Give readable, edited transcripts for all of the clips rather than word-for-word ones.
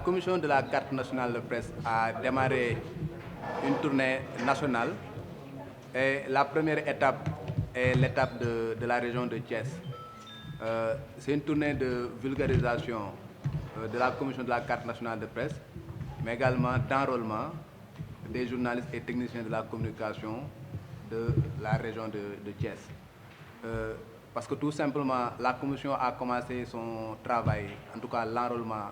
commission de la carte nationale de presse a démarré une tournée nationale et la première étape est l'étape de la région de Thiès. C'est une tournée de vulgarisation de la commission de la carte nationale de presse, mais également d'enrôlement des journalistes et techniciens de la communication de la région de Thiès. Parce que tout simplement, la commission a commencé son travail, en tout cas l'enrôlement,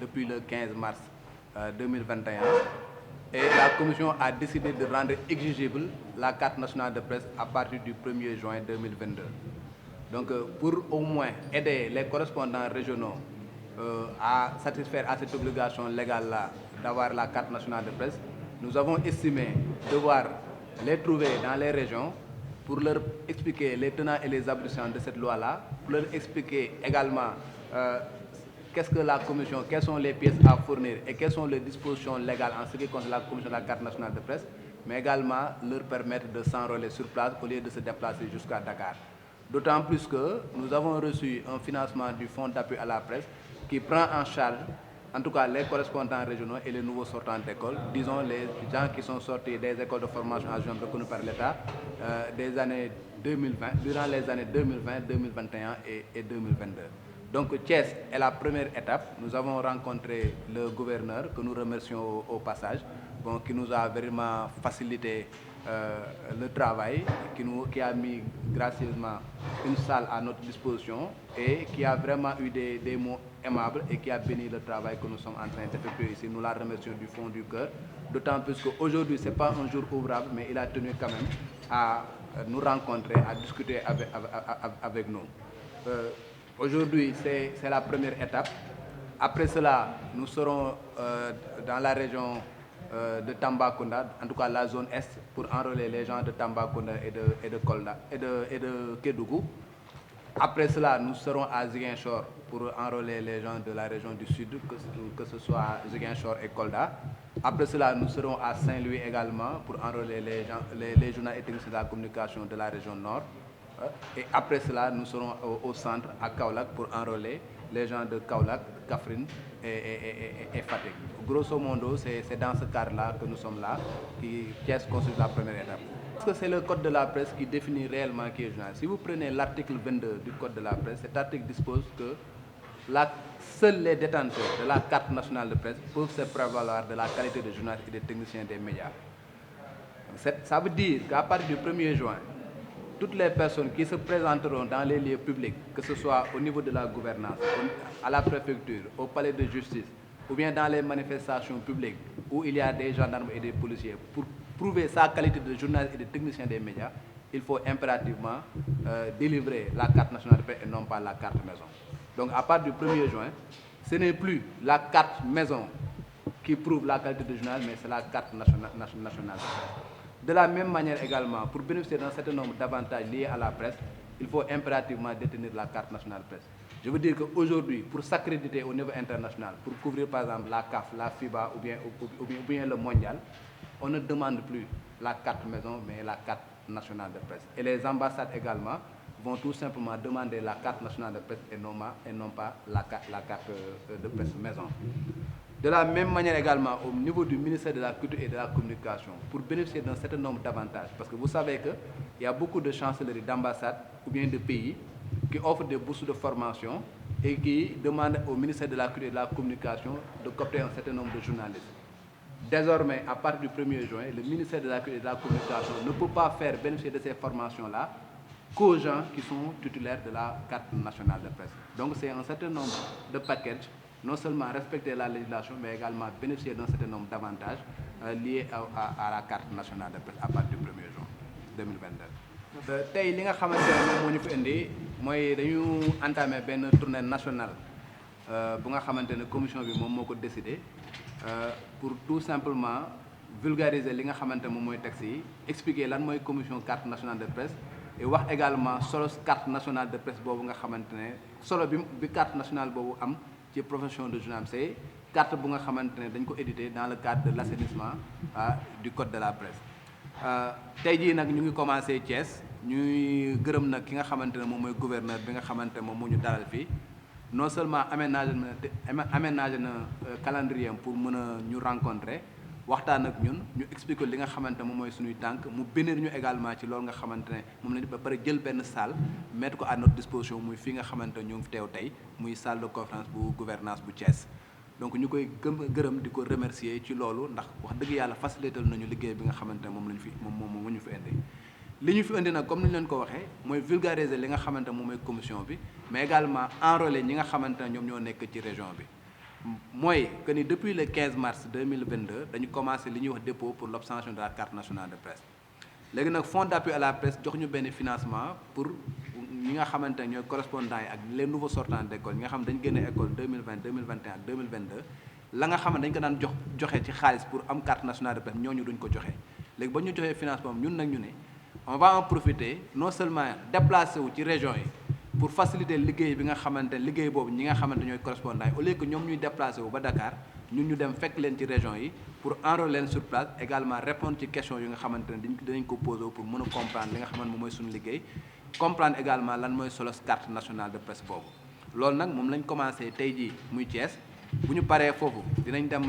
depuis le 15 mars 2021. Et la commission a décidé de rendre exigible la carte nationale de presse à partir du 1er juin 2022. Donc, pour au moins aider les correspondants régionaux à satisfaire à cette obligation légale-là d'avoir la carte nationale de presse, nous avons estimé devoir les trouver dans les régions pour leur expliquer les tenants et les aboutissants de cette loi-là, pour leur expliquer également qu'est-ce que la commission, quelles sont les pièces à fournir et quelles sont les dispositions légales en ce qui concerne la commission de la carte nationale de presse, mais également leur permettre de s'enrôler sur place au lieu de se déplacer jusqu'à Dakar. D'autant plus que nous avons reçu un financement du Fonds d'appui à la presse qui prend en charge, en tout cas les correspondants régionaux et les nouveaux sortants d'école, disons les gens qui sont sortis des écoles de formation en juin reconnues par l'État des années 2020, durant les années 2020, 2021 et 2022. Donc Thiès est la première étape. Nous avons rencontré le gouverneur, que nous remercions au passage, qui nous a vraiment facilité le travail, qui a mis gracieusement une salle à notre disposition et qui a vraiment eu des mots aimables et qui a béni le travail que nous sommes en train d'effectuer ici. Nous la remercions du fond du cœur, d'autant plus qu'aujourd'hui, ce n'est pas un jour ouvrable, mais il a tenu quand même à nous rencontrer, à discuter avec nous. Aujourd'hui, c'est la première étape. Après cela, nous serons dans la région de Tambacounda, en tout cas la zone Est, pour enrôler les gens de Tambacounda et de Kolda et de Kédougou. Après cela, nous serons à Ziguinchor pour enrôler les gens de la région du Sud, que ce soit Ziguinchor et Kolda. Après cela, nous serons à Saint-Louis également pour enrôler les journalistes et techniciens de la communication de la région Nord. Et après cela, nous serons au centre, à Kaolack, pour enrôler les gens de Kaolack, Kaffrine et Fatick. Grosso modo, c'est dans ce cadre-là que nous sommes là, qui constitue la première étape. Parce que c'est le code de la presse qui définit réellement qui est journaliste. Si vous prenez l'article 22 du code de la presse, cet article dispose que seuls les détenteurs de la carte nationale de presse peuvent se prévaloir de la qualité de journaliste et de technicien des médias. Ça veut dire qu'à partir du 1er juin, toutes les personnes qui se présenteront dans les lieux publics, que ce soit au niveau de la gouvernance, à la préfecture, au palais de justice, ou bien dans les manifestations publiques où il y a des gendarmes et des policiers, pour prouver sa qualité de journaliste et de technicien des médias, il faut impérativement délivrer la carte nationale de presse et non pas la carte maison. Donc à partir du 1er juin, ce n'est plus la carte maison qui prouve la qualité de journaliste, mais c'est la carte nationale de presse. De la même manière également, pour bénéficier d'un certain nombre d'avantages liés à la presse, il faut impérativement détenir la carte nationale de presse. Je veux dire qu'aujourd'hui, pour s'accréditer au niveau international, pour couvrir par exemple la CAF, la FIBA ou bien le mondial, on ne demande plus la carte maison, mais la carte nationale de presse. Et les ambassades également vont tout simplement demander la carte nationale de presse et non pas la carte de presse maison. De la même manière également, au niveau du ministère de la Culture et de la Communication, pour bénéficier d'un certain nombre d'avantages, parce que vous savez qu'il y a beaucoup de chancelleries d'ambassades ou bien de pays qui offrent des bourses de formation et qui demandent au ministère de la Culture et de la Communication de coopter un certain nombre de journalistes. Désormais, à partir du 1er juin, le ministère de la Culture et de la Communication ne peut pas faire bénéficier de ces formations-là qu'aux gens qui sont titulaires de la carte nationale de presse. Donc c'est un certain nombre de packages, non seulement respecter la législation, mais également bénéficier d'un certain nombre d'avantages liés à la carte nationale de presse à partir du 1er juin 2022. Tey li nga xamante ne moom moo ñu fi indi mooy dañu entamé benn tournée nationale bu nga xamante ne commission bi moom moo ko décidé pour tout simplement vulgariser li nga xamante ne moom mooy texte yi, expliquer lan mooy commission carte nationale de presse et wax également solo carte nationale de presse boobu nga xamante ne solo bi carte nationale boobu am ci profession de journaliste, c'est carte bu nga xamante ne dañ ko édité dans le cadre de l'assainissement du code de la presse. Tey jii nag ñu ngi commencé Thiès ñuy gërëm nag ki nga xamante ne moom mooy gouverneur bi nga xamante ne moom moo ñu dalal fii non seulement aménagé na calendrier pour mën a ñu rencontrer waxtaan ak ñun ñu expliquer li nga xamante moom mooy suñuy tànk mu bénir ñu également ci loolu nga xamante ne moom la ba pare jël benn salle mettre ko à notre disposition muy fii nga xamante ñoo ngi fi teew tey muy salle de conférence bu gouvernance bu Thiès. donc ñu koy gërëm di ko remercier ci loolu ndax wax dëgg yàlla facilité nañu liggéey bi nga xamante ne moom lañu fi moom ñu fi indi. li ñu fi indi nag comme ni ñu leen ko waxee mooy vulgariser li nga xamante moom mooy commission bi mais également enrôler ñi nga xamante ne ñoom ñoo nekk ci région bi. mooy que ni depuis le 15 mars 2022 dañu commencé li ñuy wax dépôt pour l'obtention de la carte nationale de presse léegi nag fonds d'appui à la presse jox ñu benn financement pour ñi nga xamante ne ñooy correspondants yi ak les nouveaux sortants d'école ñi nga xam dañu génne école 2020 2021 ak 2022 la nga xam ne dañu ko daan joxe ci xaalis pour am carte nationale de presse ñooñu duñ ko joxe léegi ba ñu joxee financement ñun nag ñu ne on va en profiter non seulement déplacer wu ci région yi pour faciliter liggéey bi nga xamante ne liggéey boobu ñi nga xamante ñooy correspondants yi au lieu que ñoom ñuy déplacer wu ba Dakar ñun ñu dem fekk leen ci région yi pour enrôler leen sur place également répondre ci questions yi nga xamante ne dinañ ko poser pour mën a comprendre li nga xamante moom mooy suñu liggéey comprendre également lan mooy solo carte nationale de presse boobu. loolu nag moom lañ commencé tey jii muy Thiès bu ñu paree foofu dinañ dem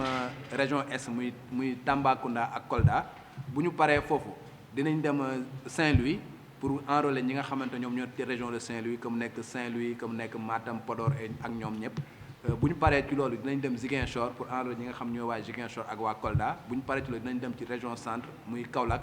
région est muy Tambacounda ak Kolda bu ñu paree foofu dinañ dem Saint-Louis pour enrôler ñi nga xamante ñoom ñoo ci région de Saint-Louis comme nekk Saint-Louis comme nekk Matam Podor ak ñoom ñëpp. bu ñu paree ci loolu dinañ dem Ziguinchor pour enrôler ñi nga xam ñoo waa Ziguinchor ak waa Kolda bu ñu paree ci loolu dinañ dem ci région centre muy Kaolack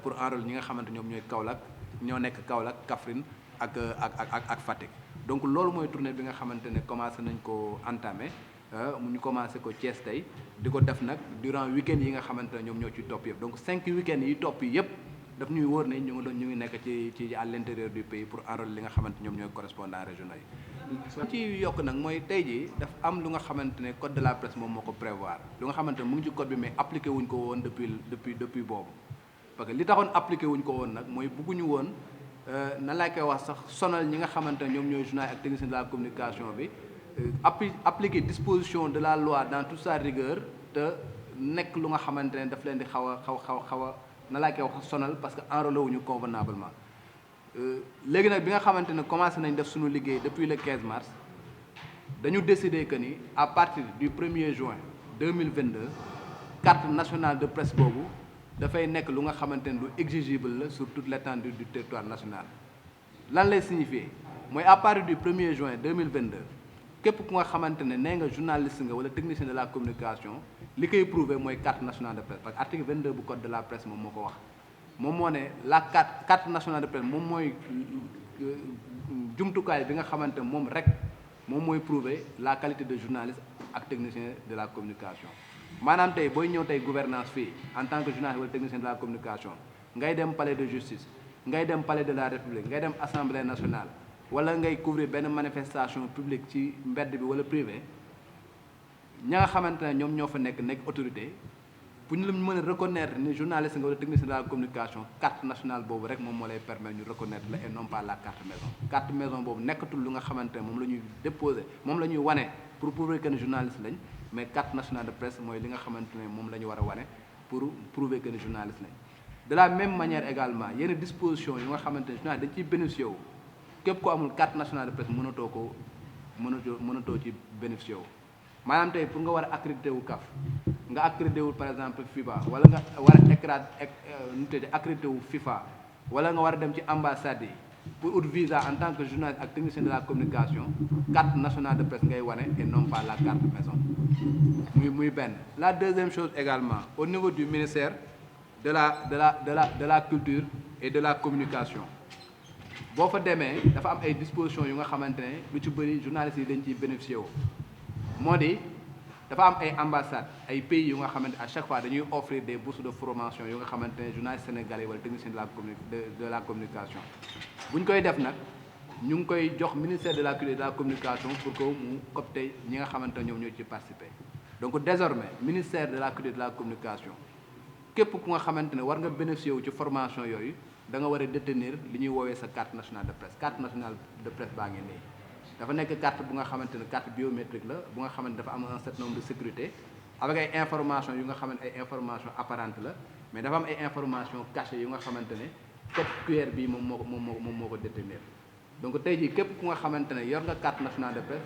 pour enrôler ñi nga xamante ñoom ñooy Kaolack ñoo nekk Kaolack Kaffrine ak Fatick. donc loolu mooy tournée bi nga xamante ne commencé nañ ko entamé ñu commencé ko Thiès tey di ko def nag durant week-end yi nga xamante ne ñoom ñoo ci topp yëpp donc 5 week-end yi topp yëpp daf ñuy wóor ne ñu ngi nekk ci à l'intérieur du pays pour enrôler li nga xamante ñoom ñooy correspondants régionaux yi. ci yokk nag mooy tey jii daf am lu nga xamante ne code de la presse moom moo ko prévoir lu nga xamante ne mu ngi ci code bi mais appliqué wuñ ko woon depuis boobu parce que li taxoon appliqué wuñ ko woon nag mooy bëgguñu woon na laa koy wax sax sonal ñi nga xamante ne ñoom ñooy journalistes ak techniciens de la communication bi appliquer disposition de la loi dans toute sa rigueur te nekk lu nga xamante ne daf leen di xaw a na laa koy wax sonal parce que enrôlé wuñu convenablement léegi nag bi nga xamante ne commencé nañ def suñu liggéey depuis le 15 mars dañu décider que ni à partir du 1er juin 2022 carte nationale de presse boobu dafay nekk lu nga xamante ne lu exigible la sur toute l'étendue du territoire national. lan lay signifier mooy à partir du 1er juin 2022 képp ku nga xamante ne nee nga journaliste nga wala technicien de la communication li koy prouver mooy carte nationale de presse parce que article 22 bu code de la presse moom moo ko wax moom moo ne la carte nationale de presse moom mooy jumtukaay bi nga xamante ne moom rek moom mooy prouver la qualité de journaliste ak technicien de la communication. maanaam tey booy ñëw tey gouvernance fii en tant que journaliste wala technicien de la communication ngay dem palais de justice ngay dem palais de la république ngay dem assemblée nationale wala ngay couvrir benn manifestation publique ci mbedd bi wala privé ña nga xamante ne ñoom ñoo fa nekk autorité pour ñu la mën a reconnaître ni journaliste nga wala technicien de la communication carte nationale boobu rek moom moo lay permettre ñu reconnaître la et non pas la carte maison. carte maison boobu nekkatul lu nga xamante ne moom la ñuy déposer moom la ñuy wane pour prouver que ne journaliste lañ mais carte nationale de presse mooy li nga xamante ne moom la ñu war a wane pour prouver que ne journaliste lañ. de la même manière également yenn dispositions yu nga xamante ne journaliste dañ ciy bénéficier wu képp ko amul carte nationale de presse mënatoo ci bénéficier wu. maanaam tey pour nga war a accrédité wu CAF nga accrédité wu par exemple FIBA wala nga war a accrédité wu FIFA wala nga war a dem ci ambassade yi pour ut visa en tant que journaliste ak technicien de la communication carte nationale de presse ngay wane et non pas la carte maison muy benn. la deuxième chose également au niveau du ministère de la culture et de la communication boo fa demee dafa am ay dispositions yu nga xamante ne lu ci bëri journalistes yi dañ ciy bénéficier wu. moo di dafa am ay ambassades ay pays yu nga xamante à chaque fois dañuy offrir des bourses de formation yu nga xamante ne journalistes sénégalais wala techniciens de la communication bu ñu koy def nag ñu ngi koy jox ministère de la culture et de la communication pour que mu copte ñi nga xamante ne ñoom ñoo ci participer. donc désormais ministère de la culture et de la communication képp ku nga xamante ne war nga bénéficier wu ci formation yooyu da nga war a détenir li ñuy woowee sa carte nationale de presse carte nationale de presse baa ngi nii. dafa nekk carte bu nga xamante ne carte biométrique la bu nga xamante dafa am un certain nombre de sécurité avec ay informations yu nga xamante ay informations apparentes la mais dafa am ay informations cachées yu nga xamante ne code QR bi moom moo ko détenir donc tey jii képp ku nga xamante ne yor nga carte nationale de presse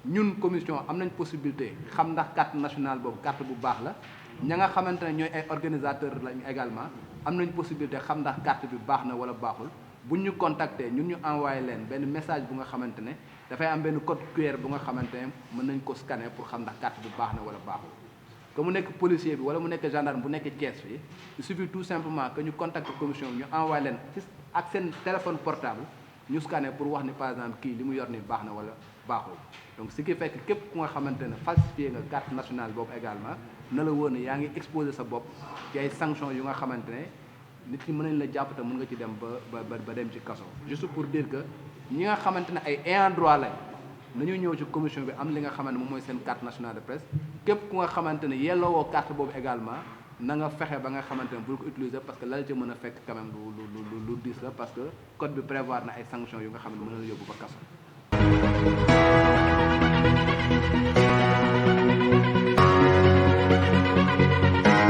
ñun commission am nañ possibilité xam ndax carte nationale boobu carte bu baax la ña nga xamante ne ñooy ay organisateurs lañ également am nañ possibilité xam ndax carte bi baax na wala baaxul buñ ñu contacter ñun ñu envoyé leen benn message bu nga xamante ne dafay am benn code QR bu nga xamante ne mën nañ ko scanner pour xam ndax carte bi baax na wala baaxul. que mu nekk policier bi wala mu nekk gendarme bu nekk Thiès fii il suffit tout simplement que ñu contacter commission bi ñu envoyé leen ci ak seen téléphone portable ñu scanner pour wax ni par exemple kii li mu yor ni baax na wala baaxul. donc ce qui fait que képp ku nga xamante ne falsifié nga carte nationale boobu également na la wóor ne yaa ngi exposé sa bopp ci ay sanctions yu nga xamante ne nit ñi mën nañ la jàpp te mën nga ci dem ba dem ci kaso. juste pour dire que ñi nga xamante ne ay ayants droit lañ nañu ñëw ci commission bi am li nga xamante ne moom mooy seen carte nationale de presse képp ku nga xamante ne yelloowoo carte boobu également na nga fexe ba nga xamante ne bul ko utiliser parce que la ci mën a fekk quand même lu diis la parce que code bi prévoir na ay sanctions yu nga xam ne mën na la yóbbu ba kaso.